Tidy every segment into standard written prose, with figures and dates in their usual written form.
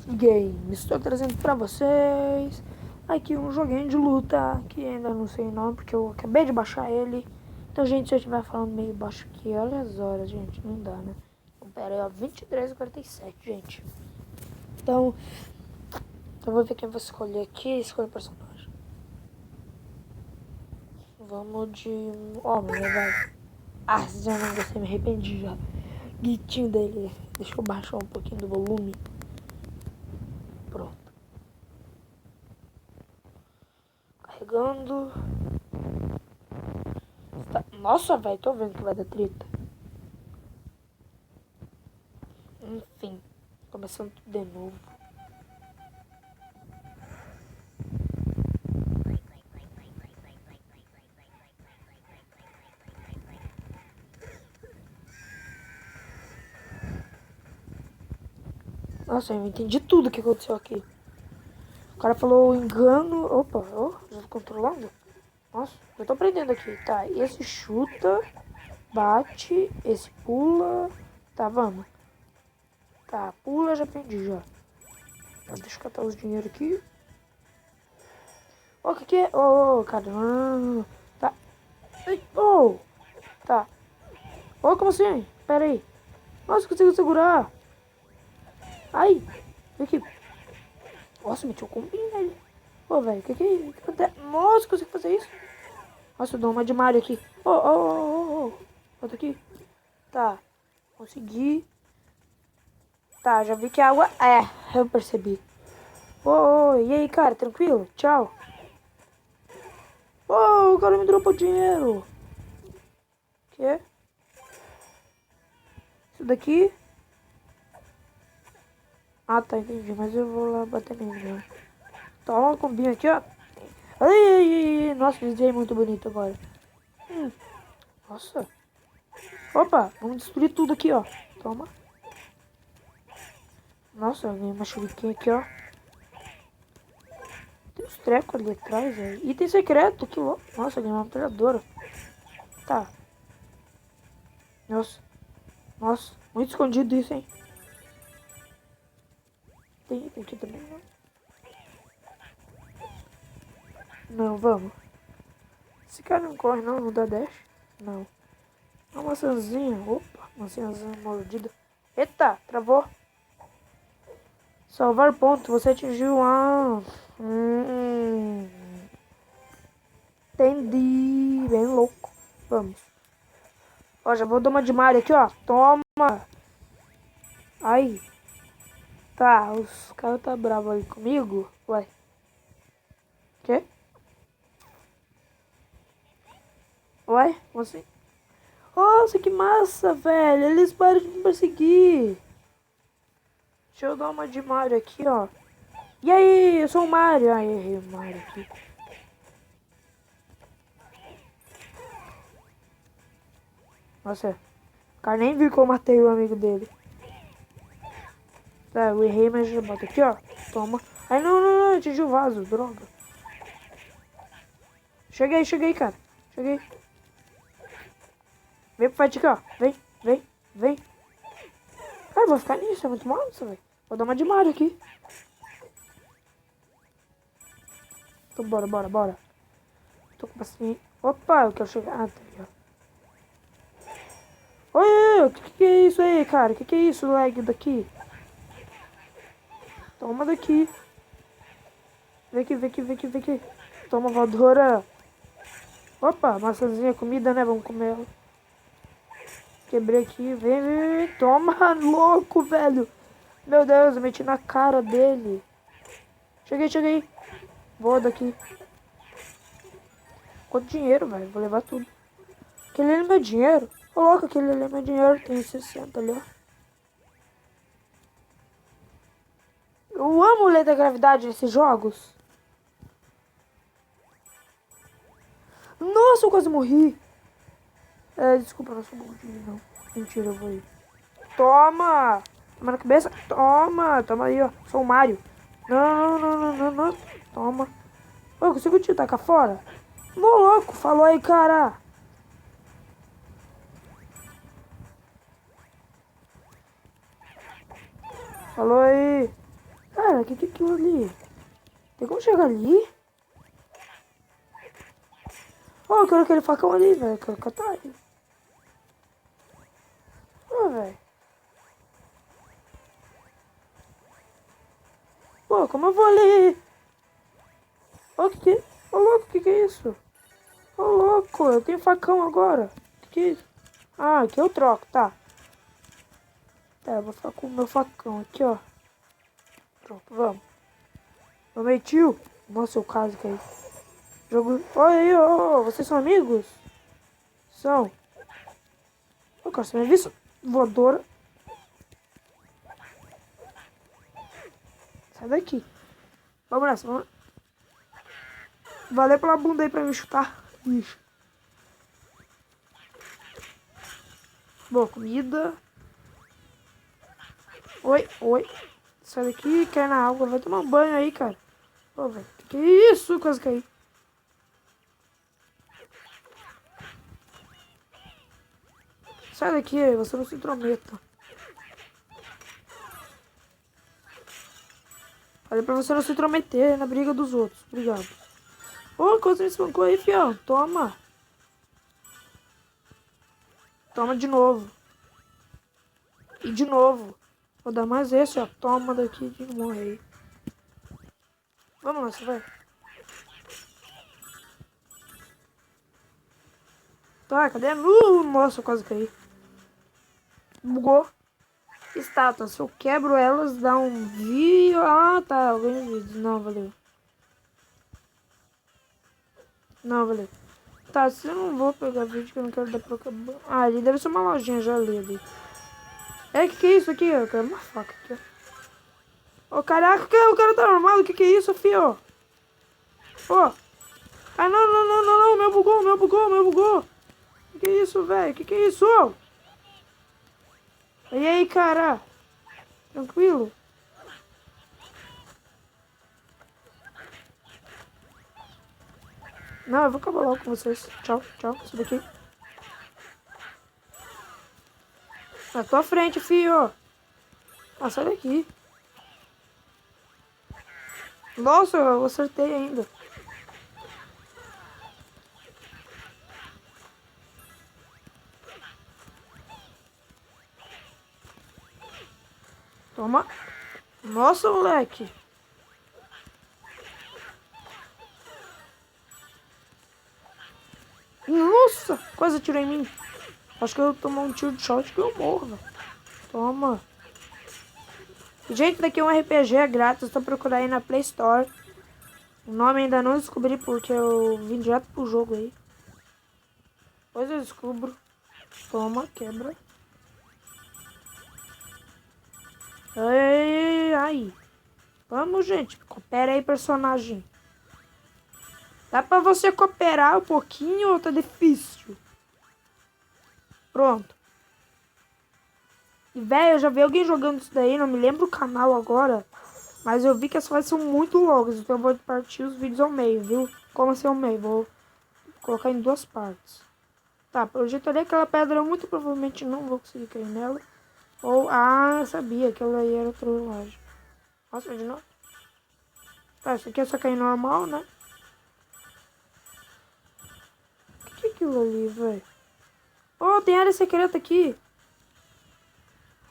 Games, estou trazendo pra vocês aqui um joguinho de luta que ainda não sei o nome porque eu acabei de baixar ele. Então, gente, se eu estiver falando meio baixo aqui, olha as horas, gente, não dá, né? Então, pera aí, ó, 23h47, gente. Então, eu vou ver quem vou escolher aqui, escolher o personagem. Vamos de homem, né, vai. Ah, já não gostei, me arrependi já. Guitinho dele, deixa eu baixar um pouquinho do volume. Pronto. Carregando. Nossa, velho, tô vendo que vai dar treta. Enfim, começando tudo de novo. Nossa, eu entendi tudo que aconteceu aqui. O cara falou engano. Opa, já tô controlando? Nossa, já tô aprendendo aqui. Tá, esse chuta, bate, esse pula. Tá, vamos. Tá, pula, já aprendi já. Tá, deixa eu catar os dinheiro aqui. Ó, o que que é? Caramba. Tá. Tá. Como assim? Pera aí. Nossa, consigo segurar. Ai, vem aqui. Nossa, meteu com bem, velho. Velho, que é isso? Nossa, consigo fazer isso? Nossa, eu dou uma de Mario aqui. Volta aqui. Tá, consegui. Tá, já vi que a água... É, eu percebi. E aí, cara, tranquilo? Tchau. O cara me dropou dinheiro. Que? Isso daqui? Ah, tá, entendi. Mas eu vou lá bater nele, né? Toma uma combinha aqui, ó. Ai. Nossa, desenho muito bonito agora. Nossa. Opa, vamos destruir tudo aqui, ó. Toma. Nossa, eu ganhei uma shuriken aqui, ó. Tem uns trecos ali atrás, velho. Item secreto, que louco. Nossa, eu ganhei uma metralhadora. Tá. Nossa, muito escondido isso, hein. Tem item aqui também, não? Não, vamos. Esse cara não corre, não dá dash. Não. Uma maçãzinha. Opa, maçãzinha mordida. Eita, travou. Salvar ponto, você atingiu a... Entendi. Bem louco. Vamos. Ó, já vou dar uma de Mario aqui, ó. Toma. Ai. Tá, os caras tá bravo aí comigo. Ué. Quê? Ué? Como assim? Nossa, que massa, velho. Eles param de me perseguir. Deixa eu dar uma de Mario aqui, ó. E aí, eu sou o Mario. Ai, errei o Mario aqui. Nossa, o cara nem viu que eu matei o amigo dele. Tá, eu errei, mas já bota aqui, ó. Toma. Ai, não, atingi o vaso, droga. Cheguei, cara. Cheguei. Vem pro fight aqui, ó. Vem. Cara, eu vou ficar nisso, é muito massa, velho. Vou dar uma de Mario aqui. Então, bora. Tô com paciência. Opa, eu quero chegar. Ah, tá aí, ó. Oi, o que é isso aí, cara? O que é isso, lag daqui? Toma daqui. Vem aqui. Toma, voadora. Opa, maçãzinha, comida, né? Vamos comer ela. Quebrei aqui, vem. Toma, louco, velho. Meu Deus, eu meti na cara dele. Cheguei. Vou daqui. Quanto dinheiro, velho? Vou levar tudo. Aquele ali é meu dinheiro. Coloca aquele ali é meu dinheiro. Tem 60 ali, ó. Eu amo lei da gravidade nesses jogos. Nossa, eu quase morri. Desculpa, não sou gordinho, não. Mentira, eu vou ir. Toma na cabeça. Toma aí, ó. Sou o Mario. Não. Toma. Eu consigo te tacar fora? Ô, louco, falou aí, cara. Falou aí. que é aquilo ali? Tem como chegar ali? Oh, eu quero aquele facão ali, velho. Eu quero catar ele. Ô, velho. Pô, como eu vou ali? Ô, que... Ô, louco, que é isso? Ô, louco, eu tenho facão agora. Que é isso? Ah, aqui eu troco, tá. Tá, eu vou ficar com o meu facão aqui, ó. Pronto, vamos. Vamos aí, tio. Nossa, eu caso que é isso. Jogo... Olha aí, ó. Vocês são amigos? São. Ô, cara, você me viu? Voadora. Sai daqui. Vamos nessa, vamos. Valeu pela bunda aí pra me chutar. Ixi. Boa, comida. Oi, oi. Sai daqui, cai na água. Vai tomar um banho aí, cara. Ô, velho. Que isso? Quase caí. Sai daqui, você não se intrometa. Falei pra você não se intrometer na briga dos outros. Obrigado. Ô, quase me espancou aí, fião. Toma. Toma de novo. E de novo. Vou dar mais esse, ó. Toma daqui de morrer. Vamos lá, você vai. Tá, cadê? Nossa, eu quase caí. Bugou. Estátuas. Se eu quebro elas, dá um vídeo. Ah, tá. Eu ganho vídeo. Não, valeu. Não, valeu. Tá, se eu não vou pegar vídeo que eu não quero dar pra acabar. Ah, ali deve ser uma lojinha já ali. É, que é isso aqui? Eu quero uma faca aqui, ó. Ô, caraca, o cara tá armado. Que é isso, fio? Ô. Ah, não. Meu bugou. Que é isso, velho? Que é isso? E aí, cara? Tranquilo? Não, eu vou acabar logo com vocês. Tchau. Isso daqui. Na tua frente, fio. Ah, sai daqui. Nossa, eu acertei ainda. Toma. Nossa, moleque. Nossa, quase atirou em mim. Acho que eu tomar um tiro de shot que eu morro, velho. Toma. Gente, daqui é um RPG grátis. Tô procurando aí na Play Store. O nome ainda não descobri porque eu vim direto pro jogo aí. Depois eu descubro. Toma, quebra. Ai. Vamos, gente. Coopera aí, personagem. Dá pra você cooperar um pouquinho ou tá difícil? Pronto. E, velho, eu já vi alguém jogando isso daí. Não me lembro o canal agora. Mas eu vi que as fases são muito longas. Então eu vou partir os vídeos ao meio, viu? Como assim ao meio? Vou colocar em duas partes. Tá, pelo jeito ali aquela pedra eu muito provavelmente não vou conseguir cair nela. Ou, eu sabia que ela aí era trollagem. Nossa, de novo. Tá, isso aqui é só cair normal, né? O que é aquilo ali, velho? Oh, tem área secreta aqui.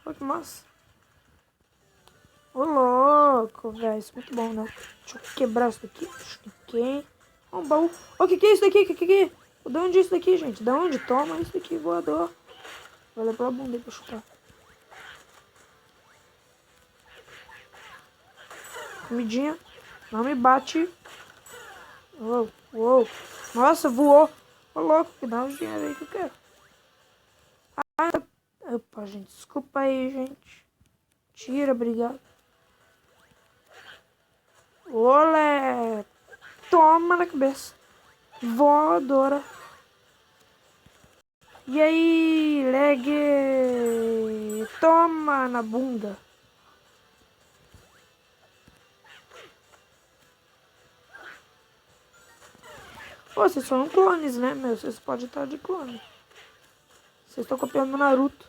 Oh, que massa. Ô, louco, velho. Isso é muito bom, né? Deixa eu quebrar isso daqui. Aqui. Um baú. O que é isso daqui? Que é? De onde é isso daqui, gente? Da onde? Toma isso daqui, voador. Vai levar a bunda aí pra chutar. Comidinha. Não me bate. Uou. Nossa, voou. Ô, louco, que dá um dinheiro aí que eu quero. Opa, gente. Desculpa aí, gente. Tira, obrigado. Olé. Toma na cabeça. Voadora. E aí, leg. Toma na bunda. Pô, vocês são clones, né, meu? Vocês podem estar de clone. Vocês estão copiando o Naruto.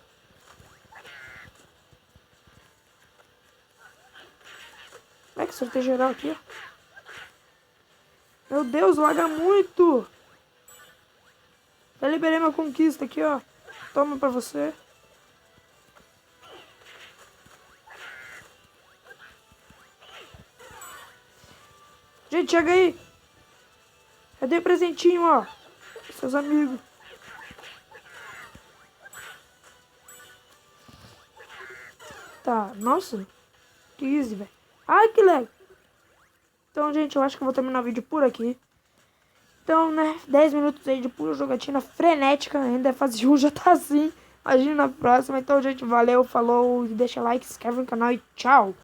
É que acertei geral aqui, ó. Meu Deus, laga muito. Já liberei minha conquista aqui, ó. Toma pra você. Gente, chega aí. Eu dei presentinho, ó. Seus amigos. Tá, nossa. Que easy, velho. Ai, que legal. Então, gente, eu acho que eu vou terminar o vídeo por aqui. Então, né, 10 minutos aí de pura jogatina frenética. Ainda é fase 1, já tá assim. Imagina na próxima. Então, gente, valeu, falou. Deixa like, se inscreve no canal e tchau.